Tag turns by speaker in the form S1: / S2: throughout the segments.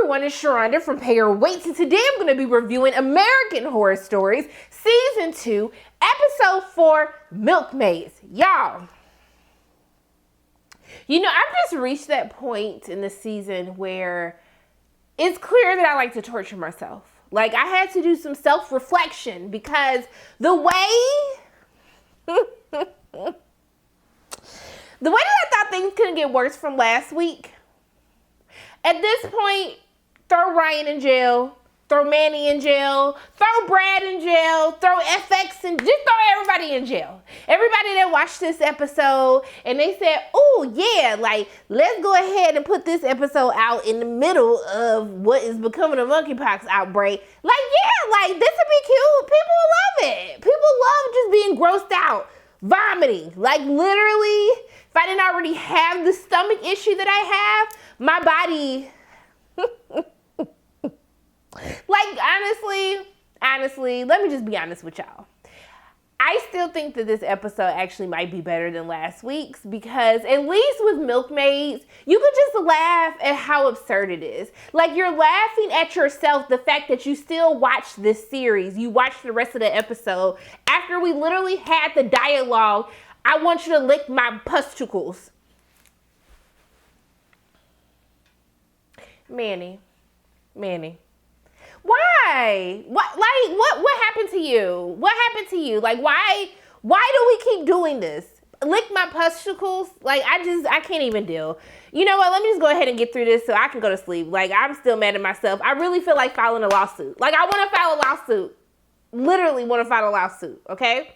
S1: everyone, it's Sharonda from Pay Your Weight, and today I'm going to be reviewing American Horror Stories, Season 2, Episode 4, Milkmaids. Y'all, you know, I've just reached that point in the season where it's clear that I like to torture myself. Like, I had to do some self-reflection because the way that I thought things couldn't get worse from last week, at this point, throw Ryan in jail, throw Manny in jail, throw Brad in jail, throw FX and just throw everybody in jail. Everybody that watched this episode and they said, oh yeah, like, let's go ahead and put this episode out in the middle of what is becoming a monkeypox outbreak. Like, yeah, like, this would be cute. People love it. People love just being grossed out, vomiting. Like, literally, if I didn't already have the stomach issue that I have, my body, like, honestly, let me just be honest with y'all. I still think that this episode actually might be better than last week's because at least with Milkmaids, you could just laugh at how absurd it is. Like, you're laughing at yourself, the fact that you still watch this series. You watch the rest of the episode after we literally had the dialogue, I want you to lick my pusticles. Manny. Why? What happened to you? What happened to you? Like, why do we keep doing this? Lick my pusticles? Like, I can't even deal. You know what? Let me just go ahead and get through this so I can go to sleep. Like, I'm still mad at myself. I really feel like filing a lawsuit. Like, I want to file a lawsuit. Literally want to file a lawsuit, okay?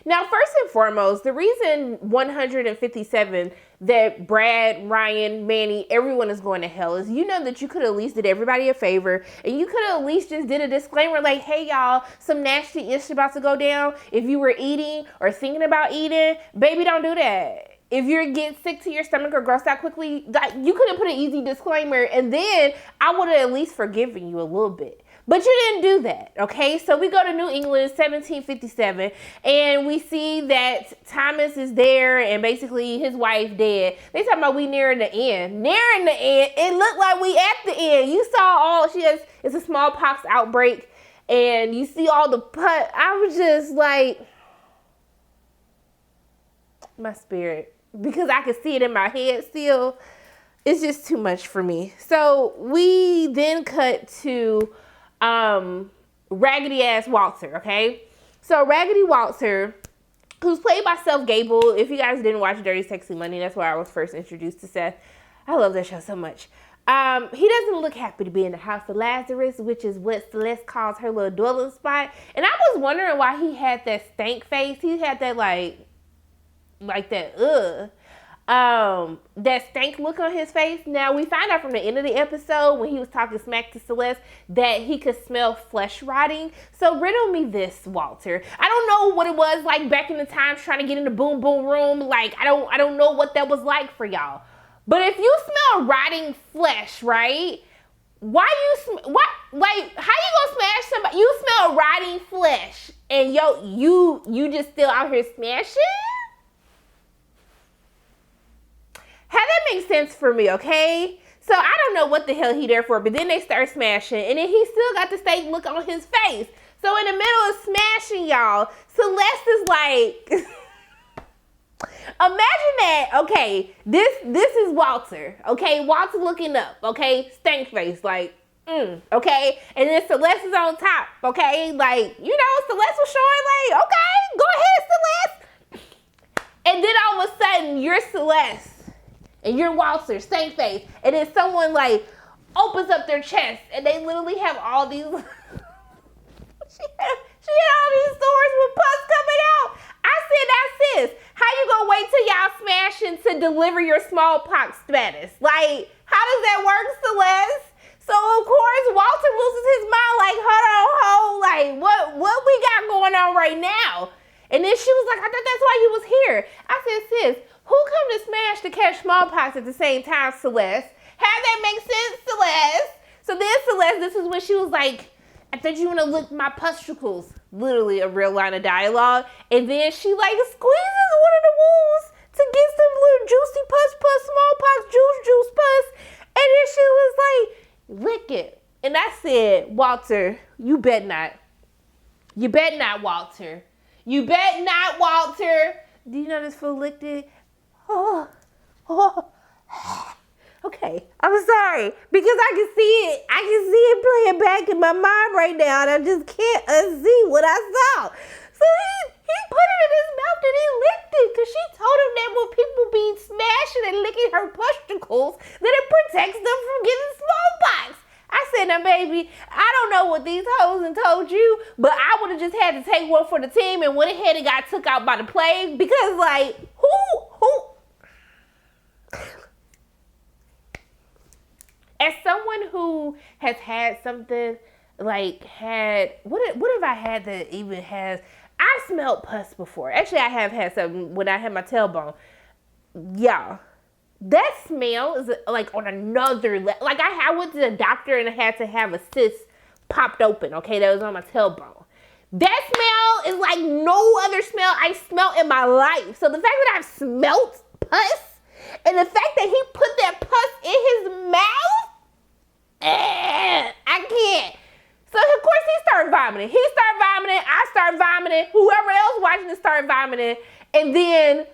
S1: Now, first and foremost, the reason 157 that Brad, Ryan, Manny, everyone is going to hell is, you know, that you could at least did everybody a favor and you could at least just did a disclaimer like, hey, y'all, some nasty ish about to go down. If you were eating or thinking about eating, baby, don't do that. If you're getting sick to your stomach or grossed out quickly, you could have put an easy disclaimer and then I would have at least forgiven you a little bit. But you didn't do that, okay? So we go to New England, 1757, and we see that Thomas is there and basically his wife dead. They talking about we nearing the end. Nearing the end, it looked like we at the end. You saw all, it's a smallpox outbreak, and you see all the put. I was just like, my spirit, because I could see it in my head still, it's just too much for me. So we then cut to Raggedy ass Walter, okay? So Raggedy Walter, who's played by Seth Gable. If you guys didn't watch Dirty Sexy Money, that's where I was first introduced to Seth. I love that show so much. He doesn't look happy to be in the house of Lazarus, which is what Celeste calls her little dwelling spot. And I was wondering why he had that stank face. He had that like that that stank look on his face. Now, we find out from the end of the episode when he was talking smack to Celeste that he could smell flesh rotting. So riddle me this, Walter. I don't know what it was like back in the times trying to get in the boom boom room. Like, I don't know what that was like for y'all. But if you smell rotting flesh, right? Like, how you gonna smash somebody? You smell rotting flesh and you just still out here smashing? How that makes sense for me, okay? So I don't know what the hell he there for, but then they start smashing, and then he still got the stank look on his face. So in the middle of smashing, y'all, Celeste is like, imagine that, okay, this is Walter, okay? Walter looking up, okay? Stank face, like, okay? And then Celeste is on top, okay? Like, you know, Celeste was showing like, okay, go ahead, Celeste. And then all of a sudden, you're Celeste. And you're Walter, stank face, and then someone like opens up their chest, and they literally have all these. she had all these sores with pus coming out. I said, that's sis. How you gonna wait till y'all smashing to deliver your smallpox status? Like, how does that work, Celeste? So of course Walter loses his mind. Like, hold on, like what we got going on right now? And then she was like, I thought that's why you was here. I said, sis. Who come to smash to catch smallpox at the same time, Celeste? How that make sense, Celeste? So then Celeste, this is when she was like, I thought you want to lick my pusticles. Literally a real line of dialogue. And then she like squeezes one of the wounds to get some little juicy pus, smallpox juice pus. chicken. And I said, Walter, you bet not. You bet not, Walter. You bet not, Walter. Do you know this fool licked it? Oh. Okay, I'm sorry. Because I can see it. I can see it playing back in my mind right now. And I just can't unsee what I saw. So he put it in his mouth and he licked it. Because she told him that when people be smashing and licking her pusticles, that it protects them from getting smallpox. I said, now, baby, I don't know what these hoes and told you, but I would have just had to take one for the team and went ahead and got took out by the plague because, like, who? As someone who has had something, like, what have I had that even has, I smelled pus before. Actually, I have had something when I had my tailbone. Y'all. That smell is like on another level. Like I went to the doctor and I had to have a cyst popped open. Okay, that was on my tailbone. That smell is like no other smell I smelled in my life. So the fact that I've smelt pus and the fact that he put that pus in his mouth, I can't. So of course he started vomiting. He started vomiting. I started vomiting. Whoever else watching it started vomiting. And then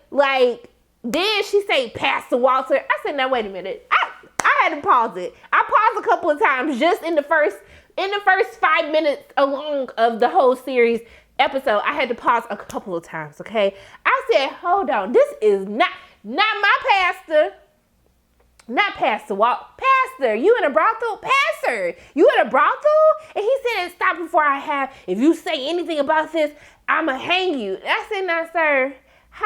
S1: then she said, Pastor Walter. I said, now wait a minute. I had to pause it. I paused a couple of times just in the first 5 minutes along of the whole series episode. I had to pause a couple of times, okay? I said, hold on. This is not my pastor. Not Pastor Walter. Pastor, you in a brothel? Pastor, you in a brothel? And he said, stop before I have, if you say anything about this, I'ma hang you. I said, now sir, how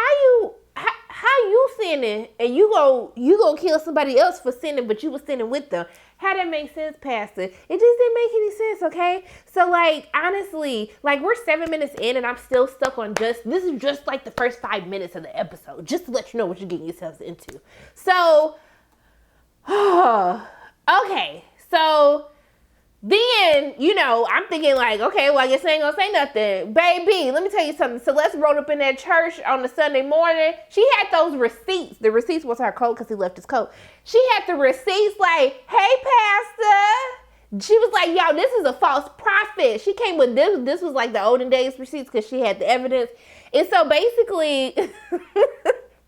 S1: you sinning and you go kill somebody else for sinning, but you were sinning with them? How that make sense, Pastor? It just didn't make any sense, okay? So honestly, we're 7 minutes in and I'm still stuck on this is just like the first 5 minutes of the episode, just to let you know what you're getting yourselves into. So, okay, so then, I'm thinking okay, well, I guess I ain't gonna say nothing. Baby, let me tell you something. Celeste rolled up in that church on the Sunday morning. She had those receipts. The receipts was her coat because he left his coat. She had the receipts hey, Pastor. She was like, yo, this is a false prophet. She came with this. This was like the olden days receipts because she had the evidence. And so basically,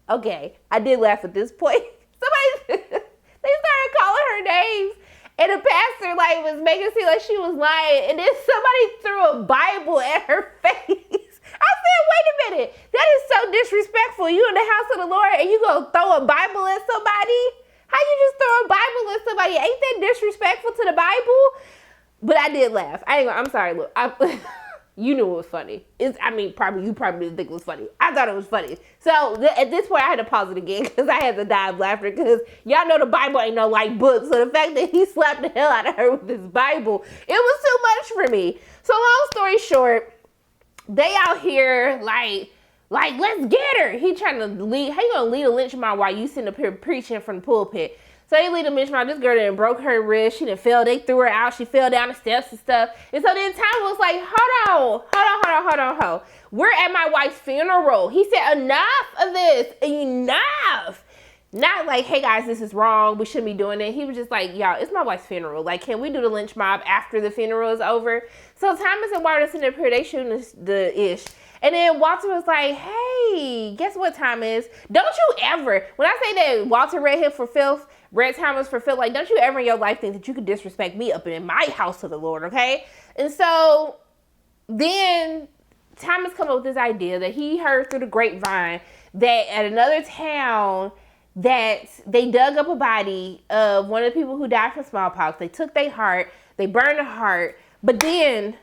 S1: okay, I did laugh at this point. They started calling her names. And the pastor was making it seem like she was lying. And then somebody threw a Bible at her face. I said, wait a minute. That is so disrespectful. You in the house of the Lord and you gonna throw a Bible at somebody? How you just throw a Bible at somebody? Ain't that disrespectful to the Bible? But I did laugh. I'm sorry, look. You knew it was funny. You probably didn't think it was funny. I thought it was funny. So at this point, I had to pause it again because I had to die of laughter because y'all know the Bible ain't no light book. So the fact that he slapped the hell out of her with his Bible, it was too much for me. So long story short, they out here let's get her. He trying to lead. How you gonna lead a lynch mob while you sitting up here preaching from the pulpit? So they lead a lynch mob. This girl done broke her wrist. She done fell. They threw her out. She fell down the steps and stuff. And so then Tom was like, hold on. We're at my wife's funeral. He said, enough of this. Enough. Not hey guys, this is wrong. We shouldn't be doing it. He was just like, y'all, it's my wife's funeral. Can we do the lynch mob after the funeral is over? So Thomas and Walter sitting up here. They shooting the ish. And then Walter was like, hey, guess what time is? Don't you ever, when I say that Walter read him for filth, Red Thomas for filth, don't you ever in your life think that you could disrespect me up in my house of the Lord, okay? And so then Thomas come up with this idea that he heard through the grapevine that at another town that they dug up a body of one of the people who died from smallpox. They took their heart, they burned the heart, but then,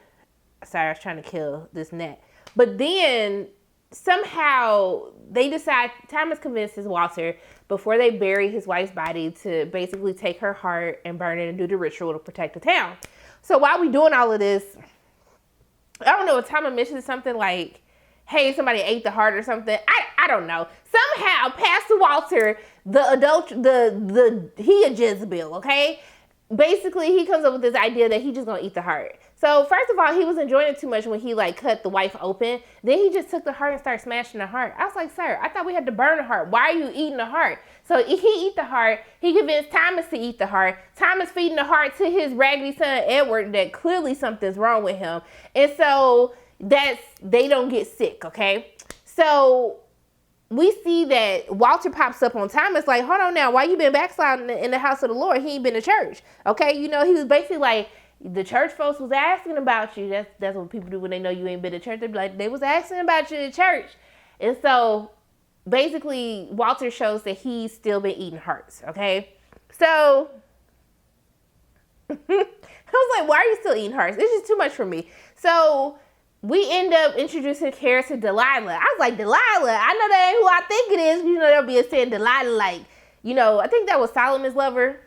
S1: sorry, I was trying to kill this net. But then somehow they decide, Thomas convinces Walter before they bury his wife's body to basically take her heart and burn it and do the ritual to protect the town. So while we doing all of this, I don't know, if Thomas mentions something like, hey, somebody ate the heart or something. I don't know. Somehow Pastor Walter, he a Jezebel, okay? basically he comes up with this idea that he just gonna eat the heart. So first of all, he was enjoying it too much when he like cut the wife open. Then he just took the heart and started smashing the heart. I was like, sir, I thought we had to burn the heart. Why are you eating the heart? So he eat the heart. He convinced Thomas to eat the heart. Thomas feeding the heart to his raggedy son Edward that clearly something's wrong with him. And so they don't get sick, okay? So we see that Walter pops up on Thomas like, hold on now, why you been backsliding in the house of the Lord? He ain't been to church, okay? You know, he was basically like, the church folks was asking about you. That's what people do when they know you ain't been to church. They be like, they was asking about you in church. And so basically Walter shows that he's still been eating hearts, okay? So I was like, why are you still eating hearts? It's just too much for me. So we end up introducing Kara to Delilah. I was like, Delilah? I know that ain't who I think it is. You know, they'll be saying Delilah like, you know, I think that was Solomon's lover.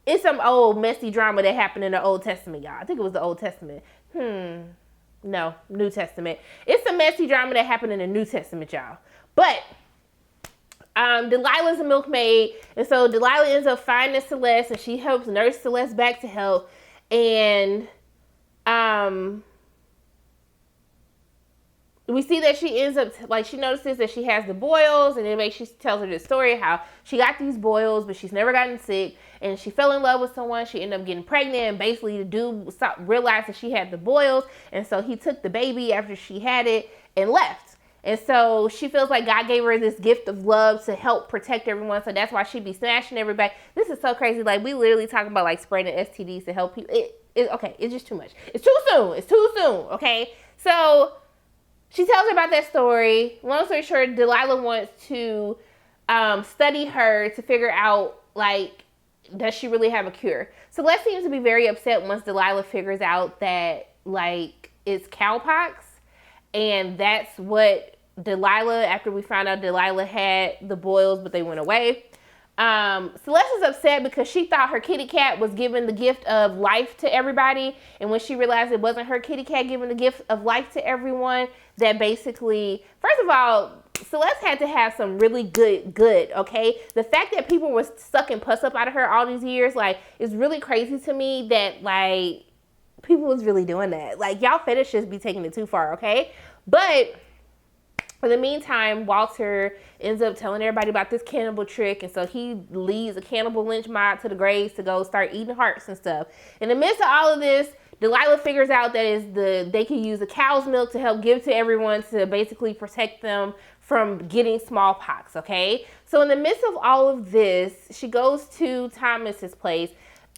S1: It's some old messy drama that happened in the Old Testament, y'all. I think it was the Old Testament. No, New Testament. It's some messy drama that happened in the New Testament, y'all. But Delilah's a milkmaid, and so Delilah ends up finding Celeste, and she helps nurse Celeste back to health. And we see that she ends up, like, she notices that she has the boils, and then she tells her this story how she got these boils, but she's never gotten sick, and she fell in love with someone. She ended up getting pregnant, and basically the dude realized that she had the boils, and so he took the baby after she had it and left. And so she feels like God gave her this gift of love to help protect everyone, so that's why she'd be smashing everybody. This is so crazy. Like, we literally talking about, like, spreading STDs to help people. Okay, it's just too much. It's too soon, okay? So she tells her about that story. Long story short, Delilah wants to study her to figure out, like, does she really have a cure? Celeste seems to be very upset once Delilah figures out that, like, it's cowpox. And that's what Delilah, after we found out Delilah had the boils, but they went away. Celeste is upset because she thought her kitty cat was giving the gift of life to everybody, and when she realized it wasn't her kitty cat giving the gift of life to everyone, that basically, first of all, Celeste had to have some really good, okay? The fact that people were sucking pus up out of her all these years, like, is really crazy to me that, like, people was really doing that. Like, y'all fetishes be taking it too far, okay? But in the meantime, Walter ends up telling everybody about this cannibal trick, and so he leads a cannibal lynch mob to the graves to go start eating hearts and stuff. In the midst of all of this, Delilah figures out that they can use the cow's milk to help give to everyone to basically protect them from getting smallpox, okay? So in the midst of all of this, she goes to Thomas's place.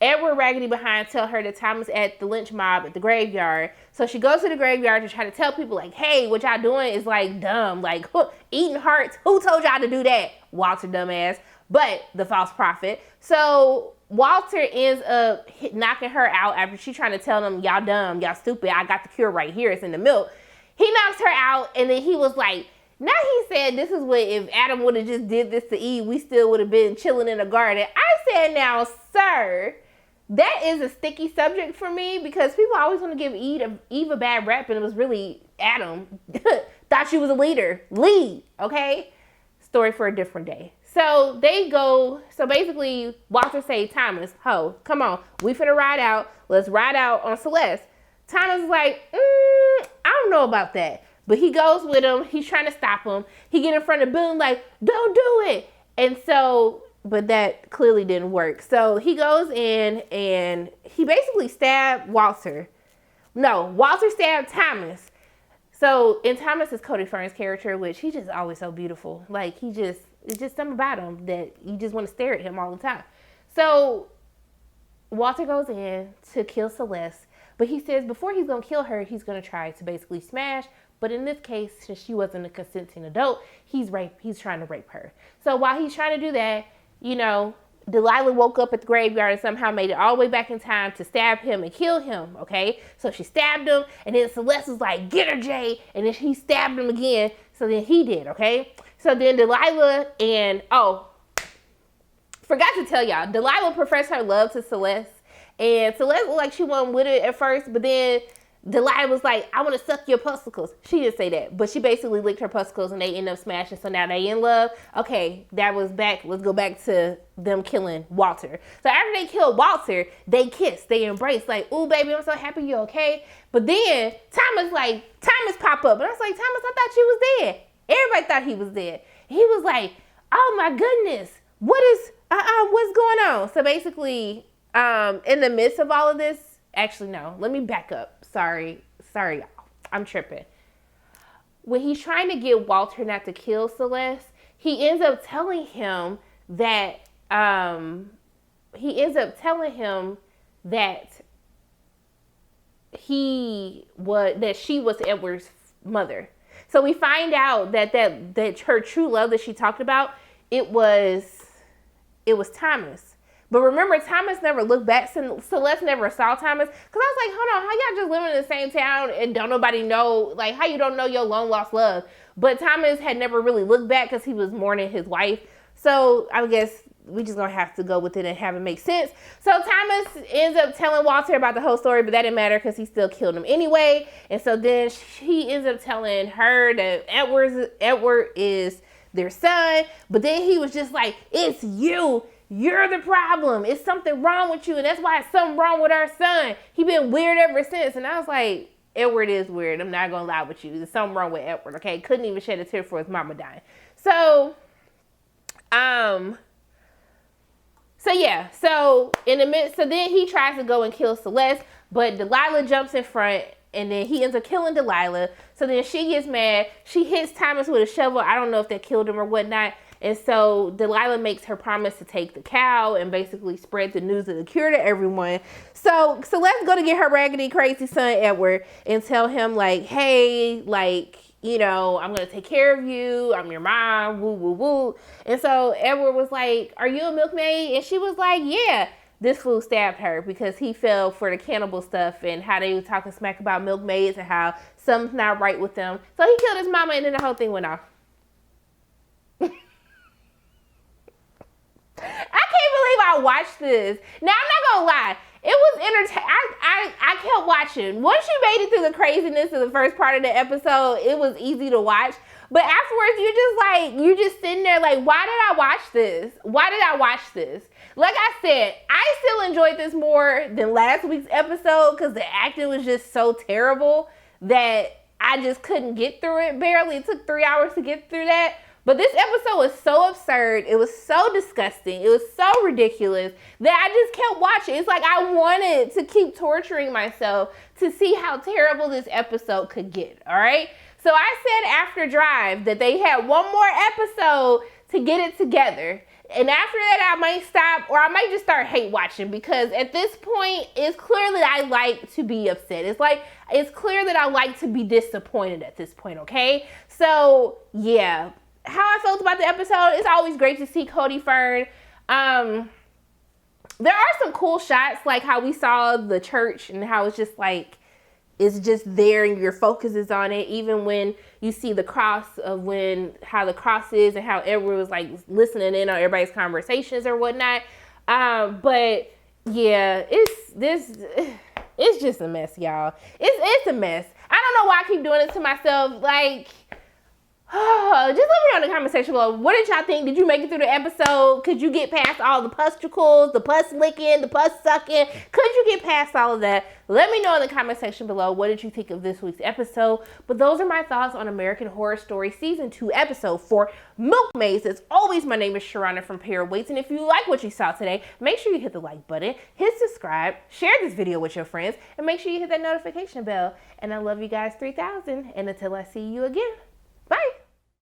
S1: Edward Raggedy Behind tell her that Thomas at the lynch mob at the graveyard. So she goes to the graveyard to try to tell people, like, hey, what y'all doing is, like, dumb. Like, eating hearts. Who told y'all to do that? Walter, dumbass. But the false prophet. So Walter ends up knocking her out after she trying to tell them, y'all dumb, y'all stupid. I got the cure right here. It's in the milk. He knocks her out, and then he was like, now he said this is what, if Adam would have just did this to Eve, we still would have been chilling in the garden. I said, now, sir, that is a sticky subject for me, because people always want to give Eve a bad rap, and it was really Adam. Thought she was a leader. Lead, okay? Story for a different day. So they go, so basically Walter say, Thomas, ho, come on, we finna ride out. Let's ride out on Celeste. Thomas is like, I don't know about that. But he goes with him. He's trying to stop him. He get in front of the building like, don't do it. And so, but that clearly didn't work. So he goes in and he basically stabbed Walter. No, Walter stabbed Thomas. So in Thomas is Cody Fern's character, which he's just always so beautiful. Like, it's just something about him that you just want to stare at him all the time. So Walter goes in to kill Celeste, but he says before he's going to kill her, he's going to try to basically smash. But in this case, since she wasn't a consenting adult, he's trying to rape her. So while he's trying to do that, you know, Delilah woke up at the graveyard and somehow made it all the way back in time to stab him and kill him, okay? So she stabbed him, and then Celeste was like, get her, Jay, and then he stabbed him again, so then he did, okay? So then Delilah and, forgot to tell y'all, Delilah professed her love to Celeste, and Celeste looked like she wasn't with it at first, but then Delilah was like, I want to suck your pussycles. She didn't say that, but she basically licked her pussycles and they end up smashing. So now they in love. Okay, that was back. Let's go back to them killing Walter. So after they killed Walter, they kissed, they embraced, like, ooh, baby, I'm so happy you're okay. But then Thomas pop up. And I was like, Thomas, I thought you was dead. Everybody thought he was dead. He was like, oh my goodness, what's going on? So basically, in the midst of all of this, actually, no, let me back up. Sorry, y'all. I'm tripping. When he's trying to get Walter not to kill Celeste, he ends up telling him that she was Edward's mother. So we find out that her true love that she talked about, it was Thomas. But remember, Thomas never looked back. Celeste never saw Thomas. Because I was like, hold on, how y'all just living in the same town and don't nobody know, like, how you don't know your long lost love? But Thomas had never really looked back because he was mourning his wife. So I guess we just gonna have to go with it and have it make sense. So Thomas ends up telling Walter about the whole story, but that didn't matter because he still killed him anyway. And so then he ends up telling her that Edward is their son. But then he was just like, it's you. You're the problem. It's something wrong with you. And that's why it's something wrong with our son. He been weird ever since. And I was like, Edward is weird. I'm not going to lie with you. There's something wrong with Edward, okay? Couldn't even shed a tear for his mama dying. So in the midst, so then he tries to go and kill Celeste, but Delilah jumps in front and then he ends up killing Delilah. So then she gets mad. She hits Thomas with a shovel. I don't know if that killed him or whatnot. And so Delilah makes her promise to take the cow and basically spread the news of the cure to everyone. So let's go to get her raggedy, crazy son, Edward, and tell him, like, hey, like, you know, I'm going to take care of you. I'm your mom, woo, woo, woo. And so Edward was like, are you a milkmaid? And she was like, yeah. This fool stabbed her because he fell for the cannibal stuff and how they were talking smack about milkmaids and how something's not right with them. So he killed his mama and then the whole thing went off. I can't believe I watched this. Now, I'm not gonna lie. It was entertaining. I kept watching. Once you made it through the craziness of the first part of the episode, it was easy to watch. But afterwards, you're just sitting there like, why did I watch this? Why did I watch this? Like I said, I still enjoyed this more than last week's episode because the acting was just so terrible that I just couldn't get through it. Barely. It took 3 hours to get through that. But this episode was so absurd. It was so disgusting. It was so ridiculous that I just kept watching. It's like I wanted to keep torturing myself to see how terrible this episode could get, all right? So I said after Drive that they had one more episode to get it together. And after that, I might stop or I might just start hate watching because at this point, it's clear that I like to be upset. It's clear that I like to be disappointed at this point, okay? So, yeah. How I felt about the episode, it's always great to see Cody Fern. There are some cool shots, like how we saw the church and how it's just like, it's just there and your focus is on it. Even when you see the cross of how the cross is and how everyone was like listening in on everybody's conversations or whatnot. But yeah, it's just a mess, y'all. It's a mess. I don't know why I keep doing it to myself. Like, just let me know in the comment section below. What did y'all think? Did you make it through the episode? Could you get past all the pusticles, the pus licking, the pus sucking? Could you get past all of that? Let me know in the comment section below. What did you think of this week's episode? But those are my thoughts on American Horror Story Season 2, Episode 4, Milkmaids. As always, my name is Sharana from Pair of Weights. And if you like what you saw today, make sure you hit the like button, hit subscribe, share this video with your friends, and make sure you hit that notification bell. And I love you guys 3000. And until I see you again, bye.